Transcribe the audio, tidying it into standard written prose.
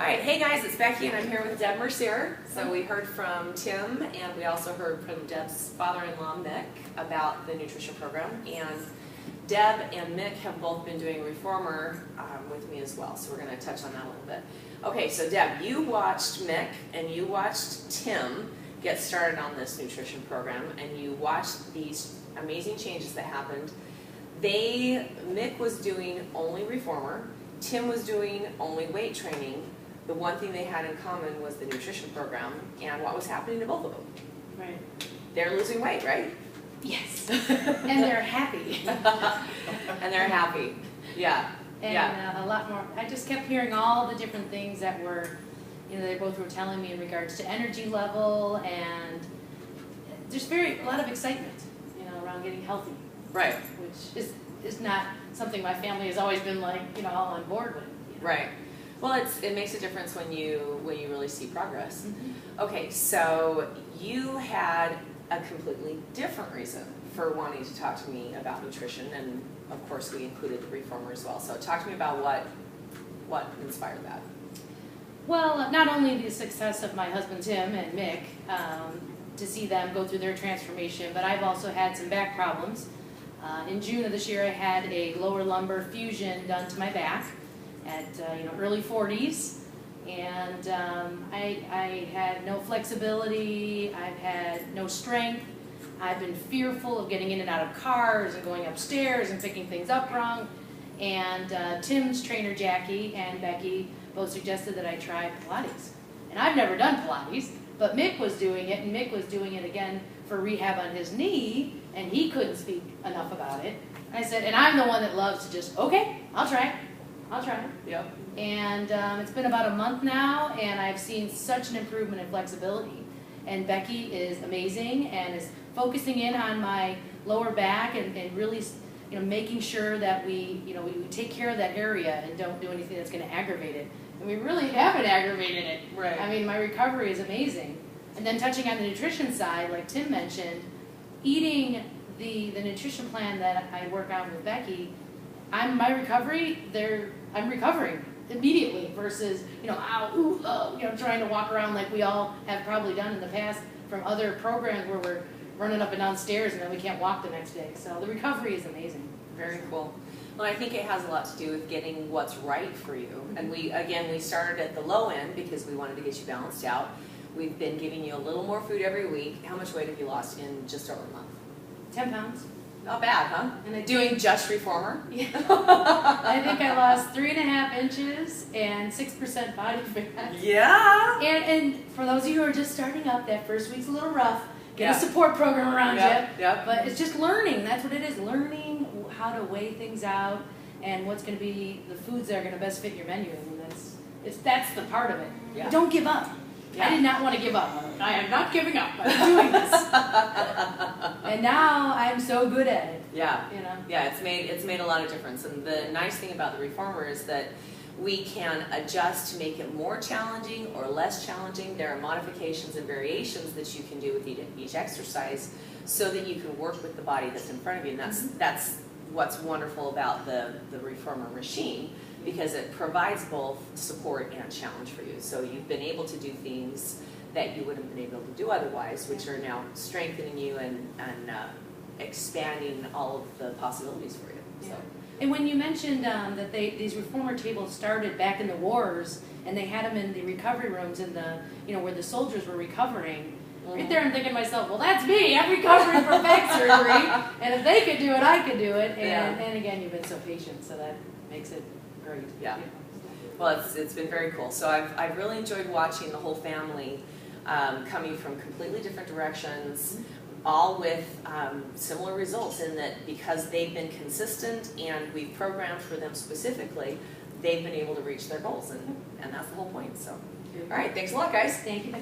All right, hey guys, it's Becky and I'm here with Deb Mercier. So we heard from Tim and we also heard from Deb's father-in-law, Mick, about the nutrition program. And Deb and Mick have both been doing Reformer with me as well, so we're going to touch on that a little bit. Okay, so Deb, you watched Mick and you watched Tim get started on this nutrition program and you watched these amazing changes that happened. Mick was doing only Reformer, Tim was doing only weight training. The one thing they had in common was the nutrition program and what was happening to both of them. Right. They're losing weight, right? Yes. And they're happy. And they're happy. Yeah. And a lot more. I just kept hearing all the different things that were, they both were telling me in regards to energy level, and there's a lot of excitement, around getting healthy. Right. Which is not something my family has always been like, all on board with. Right. Well, it makes a difference when you really see progress. Mm-hmm. Okay, so you had a completely different reason for wanting to talk to me about nutrition, and of course we included the Reformer as well. So talk to me about what inspired that. Well, not only the success of my husband Tim and Mick, to see them go through their transformation, but I've also had some back problems. In June of this year, I had a lower lumbar fusion done to my back at early 40s, and I had no flexibility. I've had no strength. I've been fearful of getting in and out of cars and going upstairs and picking things up wrong. And Tim's trainer Jackie and Becky both suggested that I try Pilates. And I've never done Pilates, but Mick was doing it, and Mick was doing it again for rehab on his knee, and he couldn't speak enough about it. I said, and I'm the one that loves to just, okay, I'll try it. Yep. And it's been about a month now, and I've seen such an improvement in flexibility. And Becky is amazing and is focusing in on my lower back and really, making sure that we take care of that area and don't do anything that's going to aggravate it. And we really haven't aggravated it. Right. I mean, my recovery is amazing. And then touching on the nutrition side, like Tim mentioned, eating the nutrition plan that I work on with Becky, I'm recovering immediately versus, trying to walk around like we all have probably done in the past from other programs where we're running up and down stairs and then we can't walk the next day. So the recovery is amazing. Very cool. Well, I think it has a lot to do with getting what's right for you. Mm-hmm. And we started at the low end because we wanted to get you balanced out. We've been giving you a little more food every week. How much weight have you lost in just over a month? 10 pounds. Not bad, huh? And doing just Reformer? Yeah. I think I lost 3.5 inches and 6% body fat. Yeah. And for those of you who are just starting up, that first week's a little rough. Get Yeah. a support program around you. Yep. But it's just learning. That's what it is. Learning how to weigh things out and what's going to be the foods that are going to best fit your menu. And that's the part of it. Yeah. Don't give up. Yeah. I did not want to give up. I am not giving up. I'm doing this. And now I'm so good at it. Yeah. Yeah, it's made a lot of difference. And the nice thing about the Reformer is that we can adjust to make it more challenging or less challenging. There are modifications and variations that you can do with each exercise so that you can work with the body that's in front of you. And that's what's wonderful about the Reformer machine, because it provides both support and challenge for you. So you've been able to do things that you wouldn't have been able to do otherwise, which are now strengthening you and expanding all of the possibilities for you. So. Yeah. And when you mentioned that these Reformer tables started back in the wars, and they had them in the recovery rooms in the where the soldiers were recovering. Mm-hmm. Right there, I'm thinking to myself, well, that's me. I'm recovering from back surgery, and if they could do it, I could do it. And again, you've been so patient, so that makes it great. Yeah. Well, it's been very cool. So I've really enjoyed watching the whole family coming from completely different directions, all with similar results, in that because they've been consistent and we've programmed for them specifically, they've been able to reach their goals, and that's the whole point. So, all right, thanks a lot, guys. Thank you.